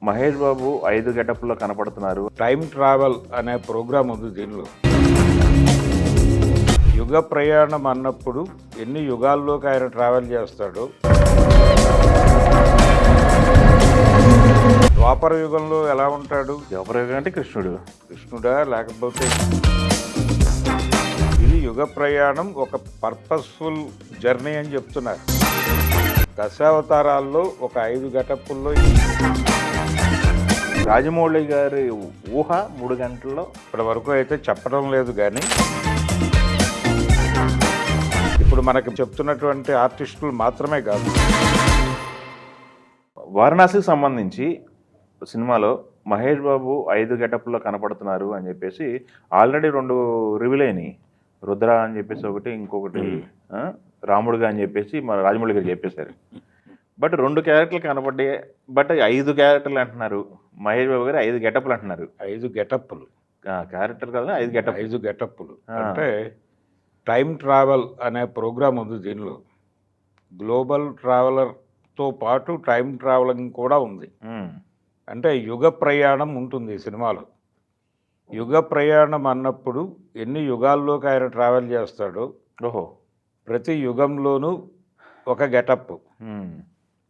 మహేష్ బాబు 5 గెటప్‌లో కనపడుతున్నారు. Time travel అనే ప్రోగ్రాం ఉంది దీనిలో. యుగ ప్రయాణం అన్నప్పుడు ఎన్ని యుగాల్లోకి ఆయన ట్రావెల్ చేస్తాడో, ద్వాపర యుగంలో ఎలా ఉంటాడు, ద్వాపరయుగం అంటే కృష్ణుడు. కృష్ణుడా లేకపోతే ఇది యుగ ప్రయాణం ఒక పర్పస్ఫుల్ జర్నీ అని చెప్తున్నారు. దశావతారాల్లో ఒక 5 గెటప్పుల్లో రాజమౌళి గారి ఊహ 3 గంటల్లో ఇప్పటి వరకు అయితే చెప్పడం లేదు, కానీ ఇప్పుడు మనకి చెప్తున్నటువంటి ఆర్టిస్టులు మాత్రమే కాదు. వారణాసికి సంబంధించి సినిమాలో మహేష్ బాబు 5 గెటప్‌లో కనపడుతున్నారు అని చెప్పేసి ఆల్రెడీ 2 రివీల్ అయినాయి. రుద్ర అని చెప్పేసి ఒకటి, ఇంకొకటి రాముడుగా అని చెప్పేసి మన రాజమౌళి గారు చెప్పేశారు. బట్ 2 క్యారెక్టర్లు కనపడ్డాయి. బట్ 5 క్యారెక్టర్లు అంటున్నారు. మహేష్ బాబు గారు 5 గెటప్లు అంటున్నారు. 5 గెటప్పులు క్యారెక్టర్ కదా 5 గెటప్. 5 గెటప్పులు అంటే టైం ట్రావెల్ అనే ప్రోగ్రాం ఉంది దీనిలో. గ్లోబల్ ట్రావెలర్తో పాటు టైం ట్రావెలింగ్ కూడా ఉంది. అంటే యుగ ప్రయాణం ఉంటుంది ఈ సినిమాలో. యుగ ప్రయాణం అన్నప్పుడు ఎన్ని యుగాల్లోకి ఆయన ట్రావెల్ చేస్తాడో, ఓహో, ప్రతి యుగంలోనూ ఒక గెటప్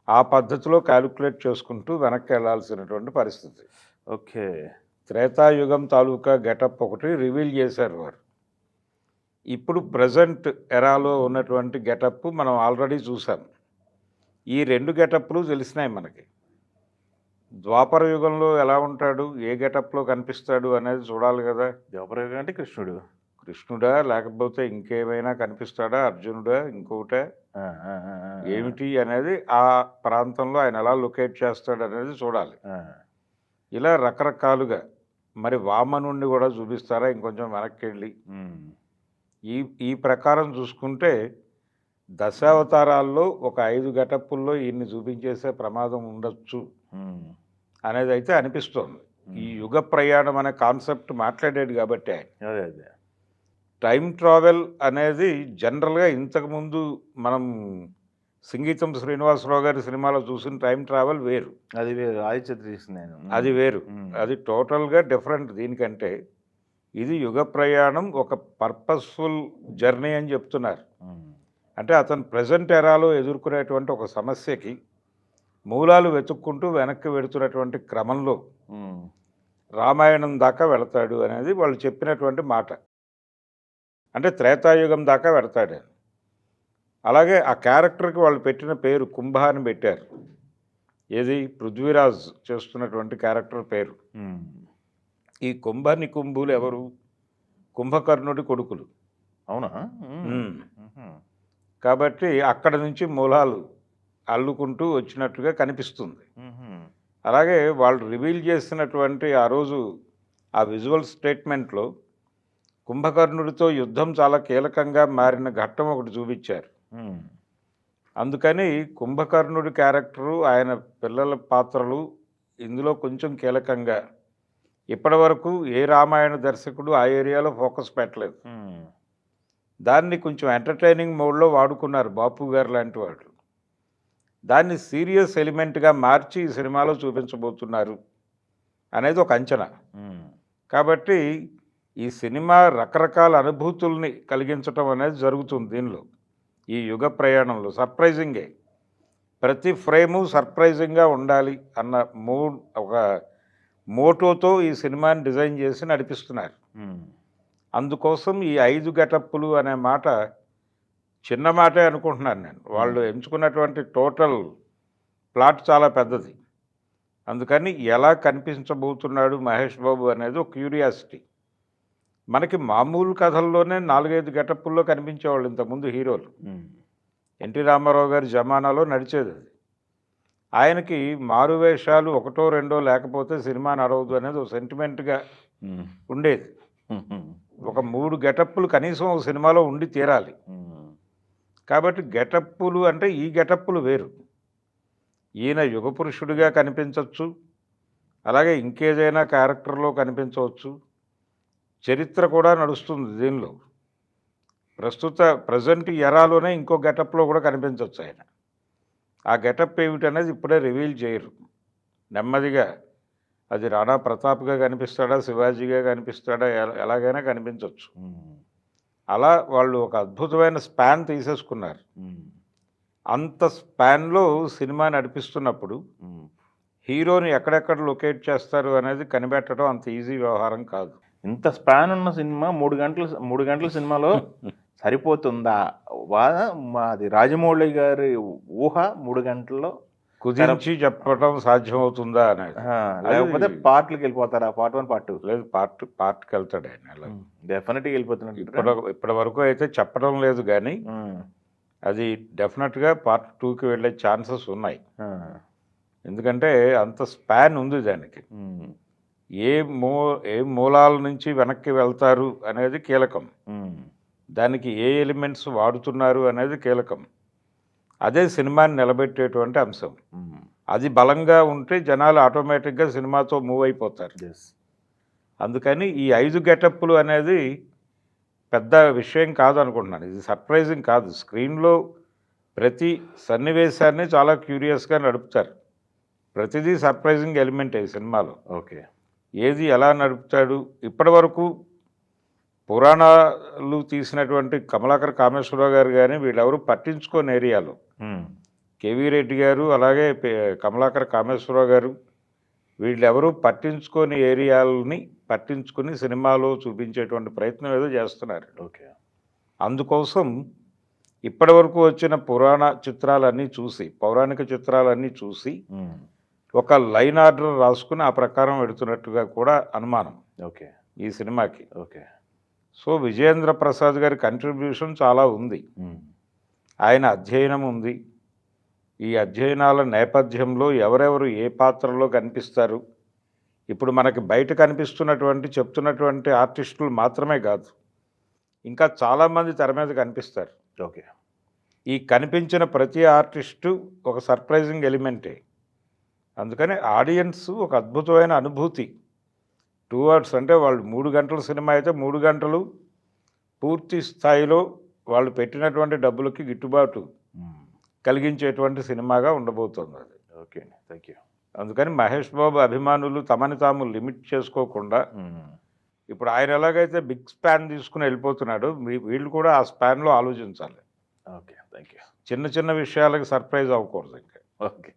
ఆ పద్ధతిలో క్యాలిక్యులేట్ చేసుకుంటూ వెనక్కి వెళ్ళాల్సినటువంటి పరిస్థితి. ఓకే. త్రేతాయుగం తాలూకా గెటప్ ఒకటి రివీల్ చేశారు వారు. ఇప్పుడు ప్రజెంట్ ఎరాలో ఉన్నటువంటి గెటప్ మనం ఆల్రెడీ చూసాం. ఈ 2 గెటప్లు తెలిసినాయి మనకి. ద్వాపర యుగంలో ఎలా ఉంటాడు, ఏ గెటప్లో కనిపిస్తాడు అనేది చూడాలి కదా. ద్వాపరయుగం అంటే కృష్ణుడు. కృష్ణుడా లేకపోతే ఇంకేమైనా కనిపిస్తాడా, అర్జునుడా, ఇంకొకటే ఏమిటి అనేది ఆ ప్రాంతంలో ఆయన ఎలా లొకేట్ చేస్తాడు అనేది చూడాలి. ఇలా రకరకాలుగా మరి వామనుణ్ణి కూడా చూపిస్తారా ఇంకొంచెం వెనక్కి వెళ్ళి. ఈ ప్రకారం చూసుకుంటే దశావతారాల్లో ఒక 5 గెటప్పుల్లో ఈయన్ని చూపించేసే ప్రమాదం ఉండొచ్చు అనేది అయితే అనిపిస్తోంది. ఈ యుగ ప్రయాణం అనే కాన్సెప్ట్ మాట్లాడాడు కాబట్టి ఆయన. అదే టైం ట్రావెల్ అనేది జనరల్గా ఇంతకుముందు మనం సంగీతం శ్రీనివాసరావు గారి సినిమాలో చూసిన టైం ట్రావెల్ వేరు. అది వేరు. ఆదిత్య తీసింది ఆయన. అది వేరు. అది టోటల్గా డిఫరెంట్ దీనికంటే. ఇది యుగ ప్రయాణం ఒక పర్పస్ఫుల్ జర్నీ అని చెప్తున్నారు. అంటే అతను ప్రజెంట్ ఎరాలో ఎదుర్కొనేటువంటి ఒక సమస్యకి మూలాలు వెతుక్కుంటూ వెనక్కి వెడుతున్నటువంటి క్రమంలో రామాయణం దాకా వెళతాడు అనేది వాళ్ళు చెప్పినటువంటి మాట. అంటే త్రేతాయుగం దాకా వెళతాడు. అలాగే ఆ క్యారెక్టర్కి వాళ్ళు పెట్టిన పేరు కుంభ అని పెట్టారు. ఏది పృథ్వీరాజ్ చేస్తున్నటువంటి క్యారెక్టర్ పేరు. ఈ కుంభ నికుంభులు ఎవరు? కుంభకర్ణుడి కొడుకులు. అవునా? కాబట్టి అక్కడ నుంచి మూలాలు అల్లుకుంటూ వచ్చినట్టుగా కనిపిస్తుంది. అలాగే వాళ్ళు రివీల్ చేసినటువంటి ఆ రోజు ఆ విజువల్ స్టేట్మెంట్లో కుంభకర్ణుడితో యుద్ధం చాలా కీలకంగా మారిన ఘట్టం ఒకటి చూపించారు. అందుకని కుంభకర్ణుడి క్యారెక్టరు, ఆయన పిల్లల పాత్రలు ఇందులో కొంచెం కీలకంగా ఇప్పటి వరకు ఏ రామాయణ దర్శకుడు ఆ ఏరియాలో ఫోకస్ పెట్టలేదు. దాన్ని కొంచెం ఎంటర్టైనింగ్ మోడ్లో వాడుకున్నారు బాపు గారు లాంటి వాళ్ళు. దాన్ని సీరియస్ ఎలిమెంట్గా మార్చి ఈ సినిమాలో చూపించబోతున్నారు అనేది ఒక అంచనా. కాబట్టి ఈ సినిమా రకరకాల అనుభూతుల్ని కలిగించటం అనేది జరుగుతుంది దీనిలో. ఈ యుగ ప్రయాణంలో సర్ప్రైజింగే, ప్రతి ఫ్రేము సర్ప్రైజింగ్గా ఉండాలి అన్న ఒక మోటోతో ఈ సినిమాని డిజైన్ చేసి నడిపిస్తున్నారు. అందుకోసం ఈ 5 గెటప్పులు అనే మాట చిన్న మాటే అనుకుంటున్నాను నేను. వాళ్ళు ఎంచుకున్నటువంటి టోటల్ ప్లాట్ చాలా పెద్దది. అందుకని ఎలా కనిపించబోతున్నాడు మహేష్ బాబు అనేది ఒక క్యూరియాసిటీ. మనకి మామూలు కథల్లోనే 4-5 గెటప్పుల్లో కనిపించేవాళ్ళు ఇంతకుముందు హీరోలు. ఎన్టీ రామారావు గారి జమానాలో నడిచేది అది. ఆయనకి మారువేషాలు 1-2 లేకపోతే సినిమా నడవదు అనేది ఒక సెంటిమెంట్గా ఉండేది. ఒక 3 గెటప్పులు కనీసం ఒక సినిమాలో ఉండి తీరాలి. కాబట్టి గెటప్పులు అంటే ఈ గెటప్పులు వేరు. ఈయన యుగపురుషుడిగా కనిపించవచ్చు, అలాగే ఇంకేదైనా క్యారెక్టర్లో కనిపించవచ్చు. చరిత్ర కూడా నడుస్తుంది దీనిలో. ప్రజెంట్ ఎరాలోనే ఇంకో గెటప్లో కూడా కనిపించవచ్చు ఆయన. ఆ గెటప్ ఏమిటనేది ఇప్పుడే రివీల్ చేయరు. నెమ్మదిగా అది రాణా ప్రతాప్గా కనిపిస్తాడా, శివాజీగా కనిపిస్తాడా, ఎలాగైనా కనిపించవచ్చు. అలా వాళ్ళు ఒక అద్భుతమైన స్పాన్ తీసేసుకున్నారు. అంత స్పాన్లో సినిమా నడిపిస్తున్నప్పుడు హీరోని ఎక్కడెక్కడ లొకేట్ చేస్తారు అనేది కనిపెట్టడం అంత ఈజీ వ్యవహారం కాదు. ఇంత స్పాన్ ఉన్న సినిమా 3 గంటల సినిమాలో సరిపోతుందా? మాది రాజమౌళి గారి ఊహ 3 గంటల్లో కుదించి చెప్పడం సాధ్యమవుతుందా అనేది. లేకపోతే పార్ట్లకి వెళ్ళిపోతారా? Part 1 part 2? లేదు, పార్ట్కి వెళ్తాడు ఆయన. అలా డెఫినెట్గా వెళ్ళిపోతున్నాడు. ఇప్పటి వరకు అయితే చెప్పడం లేదు, కానీ అది డెఫినెట్గా పార్ట్ 2కి వెళ్ళే ఛాన్సెస్ ఉన్నాయి. ఎందుకంటే అంత స్పాన్ ఉంది దానికి. ఏ మూలాల నుంచి వెనక్కి వెళ్తారు అనేది కీలకం, దానికి ఏ ఎలిమెంట్స్ వాడుతున్నారు అనేది కీలకం. అదే సినిమాని నిలబెట్టేటువంటి అంశం. అది బలంగా ఉంటే జనాలు ఆటోమేటిక్గా సినిమాతో మూవ్ అయిపోతారు. అందుకని ఈ 5 గెటప్లు అనేది పెద్ద విషయం కాదు అనుకుంటున్నాను. ఇది సర్ప్రైజింగ్ కాదు. స్క్రీన్లో ప్రతి సన్నివేశాన్ని చాలా క్యూరియస్గా నడుపుతారు. ప్రతిదీ సర్ప్రైజింగ్ ఎలిమెంట్ ఈ సినిమాలో. ఓకే, ఏది ఎలా నడుపుతాడు. ఇప్పటి వరకు పురాణాలు తీసినటువంటి కమలాకర్ కామేశ్వరరావు గారు కానీ వీళ్ళెవరూ పట్టించుకోని ఏరియాలో కేవీ రెడ్డి గారు, అలాగే కమలాకర్ కామేశ్వరరావు గారు, వీళ్ళెవరూ పట్టించుకోని ఏరియాలని పట్టించుకుని సినిమాలో చూపించేటువంటి ప్రయత్నం ఏదో చేస్తున్నారు. ఓకే, అందుకోసం ఇప్పటి వరకు వచ్చిన పురాణ చిత్రాలన్నీ చూసి, పౌరాణిక చిత్రాలన్నీ చూసి ఒక లైన్ ఆర్డర్ రాసుకుని ఆ ప్రకారం పెడుతున్నట్టుగా కూడా అనుమానం ఓకే ఈ సినిమాకి. ఓకే, సో విజయేంద్ర ప్రసాద్ గారి కంట్రిబ్యూషన్ చాలా ఉంది, ఆయన అధ్యయనం ఉంది. ఈ అధ్యయనాల నేపథ్యంలో ఎవరెవరు ఏ పాత్రలో కనిపిస్తారు, ఇప్పుడు మనకి బయట కనిపిస్తున్నటువంటి చెప్తున్నటువంటి ఆర్టిస్టులు మాత్రమే కాదు, ఇంకా చాలామంది తెర మీద కనిపిస్తారు. ఓకే, ఈ కనిపించిన ప్రతి ఆర్టిస్టు ఒక సర్ప్రైజింగ్ ఎలిమెంటే. అందుకని ఆడియన్స్ ఒక అద్భుతమైన అనుభూతి. 2 అవర్స్ అంటే వాళ్ళు 3 గంటల సినిమా అయితే 3 గంటలు పూర్తి స్థాయిలో వాళ్ళు పెట్టినటువంటి డబ్బులకి గిట్టుబాటు కలిగించేటువంటి సినిమాగా ఉండబోతుంది అది. Okay, thank you. అందుకని మహేష్ బాబు అభిమానులు తమని తాము లిమిట్ చేసుకోకుండా, ఇప్పుడు ఆయన ఎలాగైతే బిగ్ స్పాన్ తీసుకుని వెళ్ళిపోతున్నాడో వీళ్ళు కూడా ఆ స్పాన్లో ఆలోచించాలి. Okay, thank you. చిన్న చిన్న విషయాలకు సర్ప్రైజ్ అవ్వకూడదు ఇంకా. ఓకే.